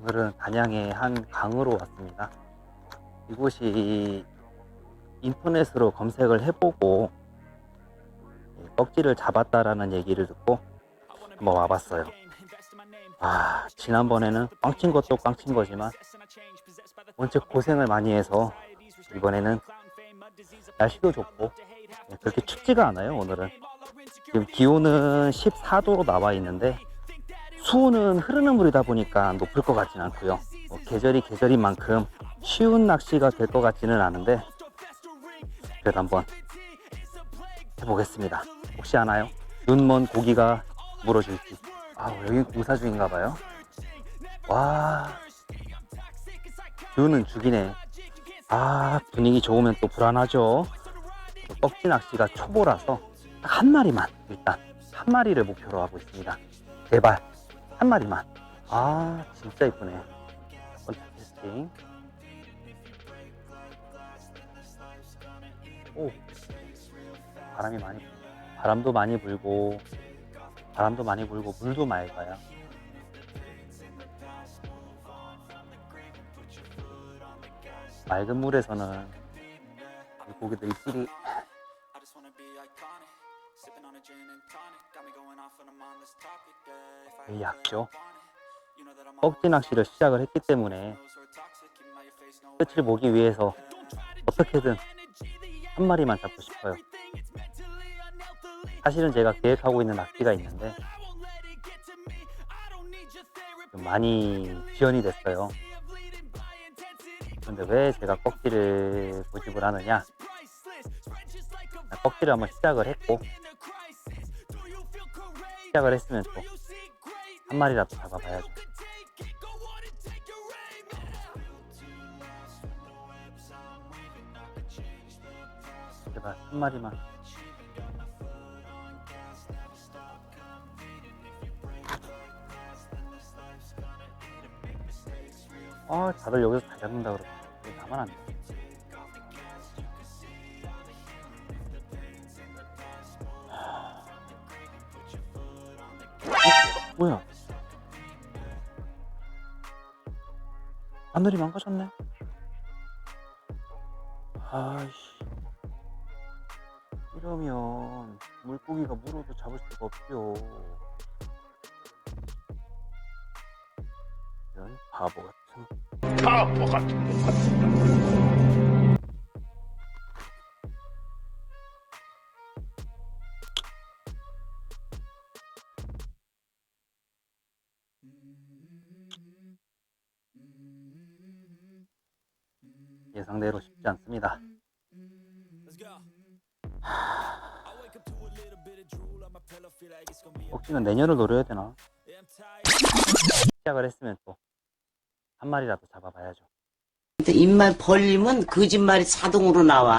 오늘은 단양의 한 강으로 왔습니다. 이곳이 인터넷으로 검색을 해보고 꺽지를 잡았다라는 얘기를 듣고 한번 와봤어요. 지난번에는 꽝친 것도 꽝친 거지만 원체 고생을 많이 해서 이번에는 날씨도 좋고 그렇게 춥지가 않아요. 오늘은 지금 기온은 14도로 나와 있는데 수온은 흐르는 물이다 보니까 높을 것 같진 않고요. 계절이 계절인 만큼 쉬운 낚시가 될 것 같지는 않은데 그래도 한번 해보겠습니다. 혹시 아나요? 눈먼 고기가 물어줄지. 여기 공사 중인가 봐요. 와, 뷰는 죽이네. 분위기 좋으면 또 불안하죠. 꺽지 낚시가 초보라서 딱 한 마리만, 일단 한 마리를 목표로 하고 있습니다. 제발 한 마리만. 진짜 이쁘네. 번째 캐스팅. 오, 바람도 많이 불고 물도 맑아요. 맑은 물에서는 물고기들끼리 약죠. 꺽지 낚시를 시작을 했기 때문에 끝을 보기 위해서 어떻게든 한 마리만 잡고 싶어요. 사실은 제가 계획하고 있는 낚시가 있는데 좀 많이 지연이 됐어요. 그런데 왜 제가 꺽지를 고집을 하느냐? 꺽지를 한번 시작을 했고, 시작을 했으면 또 한 마리라도 잡아봐야죠. 제발 한 마리만. 다들 여기서 잘 잡는다 그러고 왜 나만 안 돼? 뭐야? 바늘이 망가졌네. 이러면 물고기가 물어도 잡을 수가 없죠. 이런 바보 같은 것 같습니다. 예상대로 쉽지 않습니다. 꺽지는 내년을 노려야 되나? 시작을 했으면 또 한 마리라도 잡아봐야죠. 입만 벌리면 거짓말이 자동으로 나와.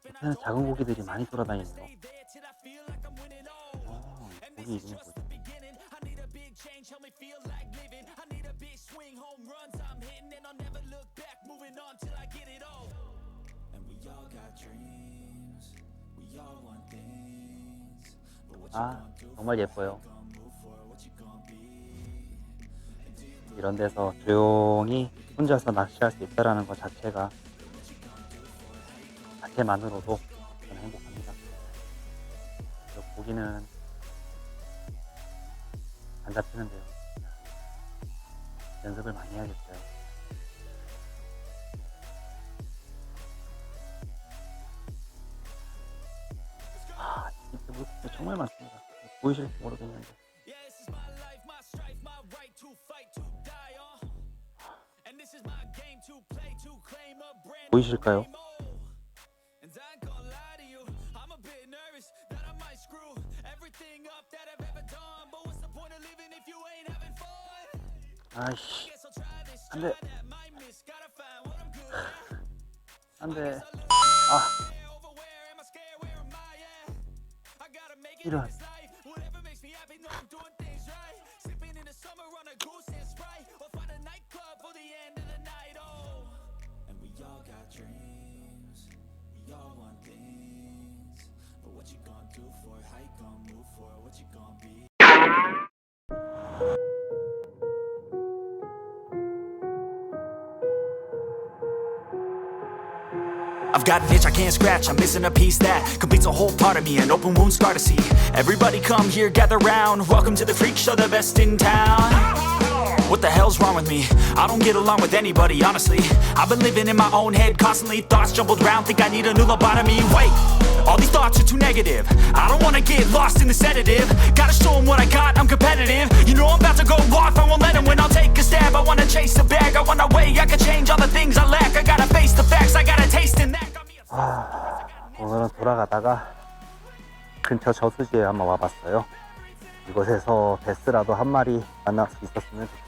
밑에는 작은 고기들이 많이 돌아다니네요. 고기 이름이 뭐지? 정말 예뻐요. 이런 데서 조용히 혼자서 낚시할 수 있다는 것 자체만으로도 저는 행복합니다. 고기는 안 잡히는데요. 연습을 많이 해야겠어요. 진짜 물고기 정말 많습니다. 보이실지 모르겠는데. 보이실까요? 안돼. 안돼. 이런. I've got an itch I can't scratch, I'm missing a piece that completes a whole part of me, an open wound scar to see. Everybody come here, gather round, welcome to the freak show, the best in town. What the hell's wrong with me? I don't get along with anybody, honestly. I've been living in my own head constantly, thoughts jumbled round, think I need a new lobotomy. Wait, all these thoughts are too negative. I don't wanna get lost in the sedative. Gotta show them what I got, I'm competitive. You know I'm about to go off, I won't let them win, I'll take a stab. I wanna chase the bag, I wanna weigh, I can change all the things I lack. I gotta face the facts, I gotta taste in that. 오늘은 돌아가다가 근처 저수지에 한번 와봤어요. 이곳에서 베스라도 한 마리 만날 수 있었으면 좋겠습니다.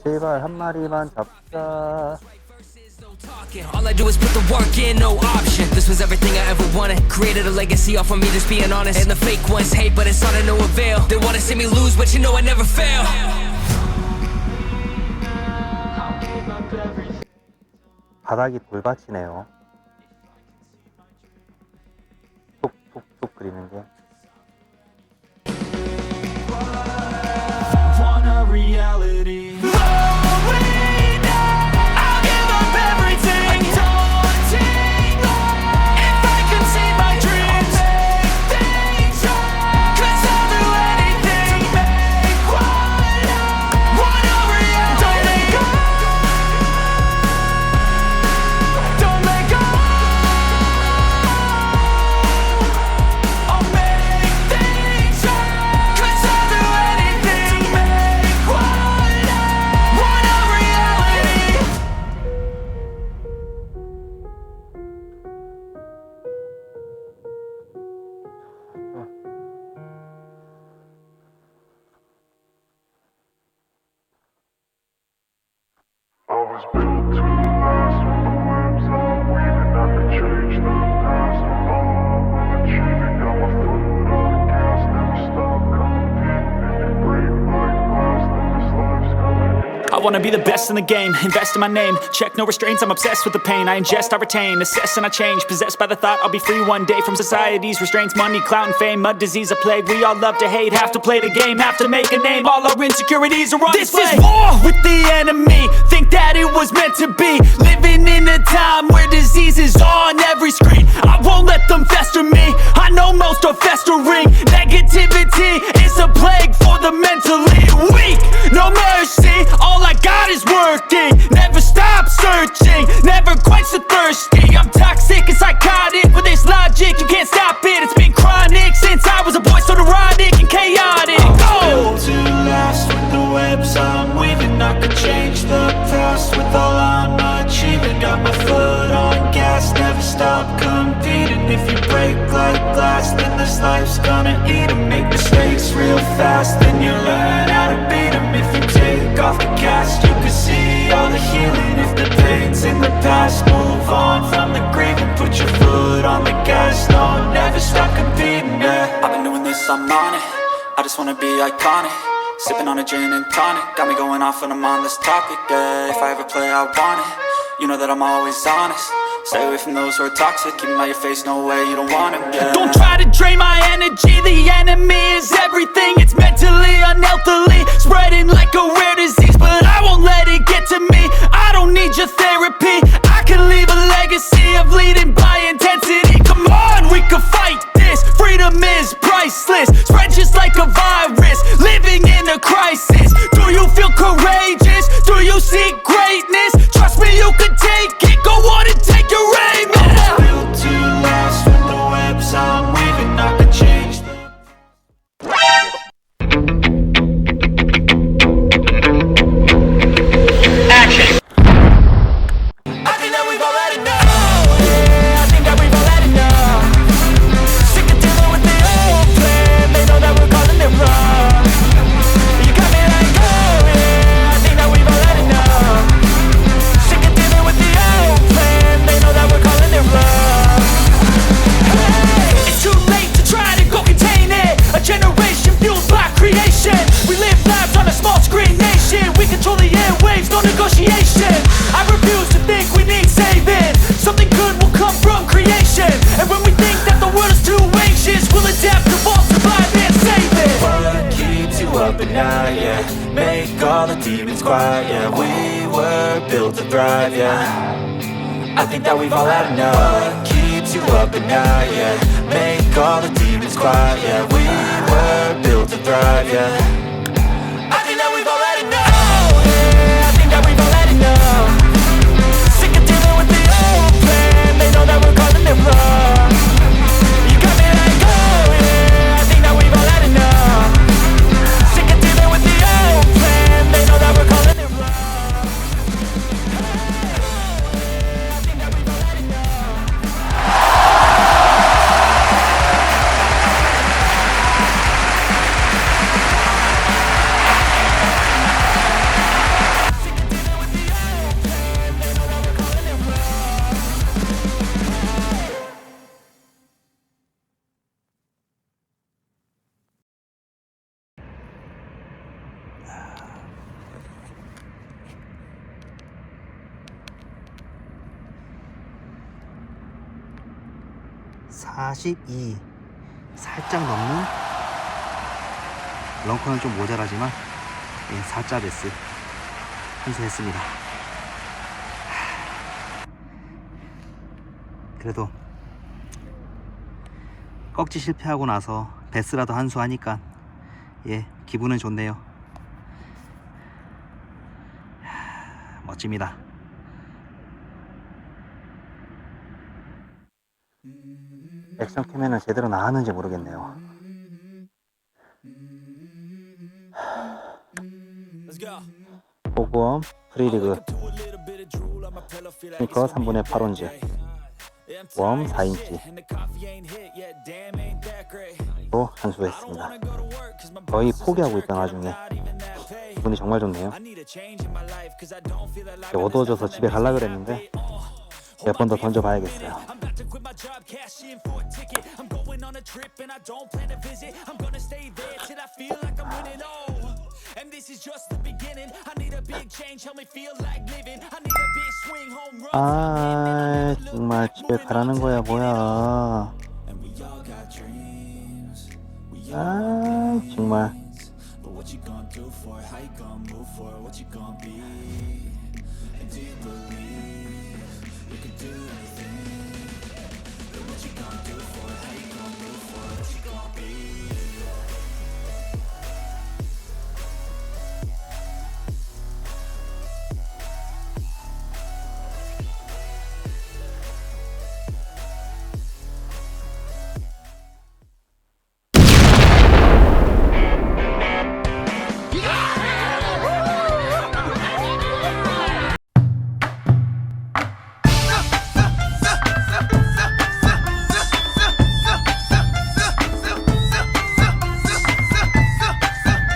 제발 한 마리만 잡자. All I do is put the work in, no option. This was everything I ever wanted. Created a legacy off of me just being honest. And the fake ones hate, but it's all to no avail. They wanna see me lose, but you know I never fail. 바닥이 돌밭이네요. 톡톡톡 그리는 게. Reality. I wanna be the best in the game, invest in my name. Check no restraints, I'm obsessed with the pain. I ingest, I retain, assess and I change. Possessed by the thought I'll be free one day from society's restraints. Money, clout and fame, mud, disease, a plague. We all love to hate, have to play the game, have to make a name. All our insecurities are on display. This is war with the enemy, think that it was meant to be. Living in a time where disease is on every screen. I won't let them fester me, I know most are festering. Negativity is a plague for the mentally weak. No mercy, all I got is working. Never stop searching, never quite so thirsty. I'm toxic and psychotic, with this logic, you can't stop it. It's been chronic since I was a boy, so neurotic and chaotic. Built to last with the webs I'm weaving. I could change the past with all I'm achieving. Got my foot on gas, never stop competing. If you break like glass, then this life's gonna eat 'em. Make mistakes real fast, then you learn how to beat 'em. If you take off the cast, you can see all the healing. If the pain's in the past, move on from the grave and put your foot on the gas. No, never stop competing, yeah. I've been doing this, I'm on it. I just wanna be iconic. Sipping on a gin and tonic, got me going off when I'm on this topic, yeah. If I ever play, I want it. You know that I'm always honest. Stay away from those who are toxic. Keep them out your face, no way, you don't want them, yeah. Don't try to drain my energy. The enemy is everything. It's mentally, unhealthily, spreading like a rare disease. But I won't let it get to me. I don't need your therapy. I can leave a legacy of leading by intensity. Come on, we can fight this. Freedom is priceless. Spread just like a virus. Living in a crisis. Do you feel courageous? Do you seek greatness? Trust me, you can take it. Go on and take your aim. I was built to last with the webs I'm weaving. up at night, yeah. Make all the demons quiet, yeah. We were built to thrive, yeah. I think that we've all had enough. What keeps you up at night, yeah. Make all the demons quiet, yeah. We were built to thrive, yeah. I think that we've all had enough. Oh yeah, I think that we've all had enough. Sick of dealing with the old plan. They know that we're calling it wrong. You got me like, oh yeah, I think that we've all had enough. Sick of dealing with the old plan. They know that we're calling it wrong. (42) 살짝 넘는 런커는 좀 모자라지만 예, 4자 베스 환수했습니다. 그래도 꺽지 실패하고 나서 베스라도 환수하니까 예, 기분은 좋네요. 멋집니다. 액션 캠에는 제대로 나왔는지 모르겠네요. 보고엄 프리리그 스니커 3분의 8온즈 웜 4인치 로 환수했습니다. 거의 포기하고 있다 나중에 기분이 정말 좋네요. 어두워져서 집에 가려고 그랬는데 몇 번 더 던져봐야겠어요. 아 정말 집에 가라는 거야 뭐야. 아 정말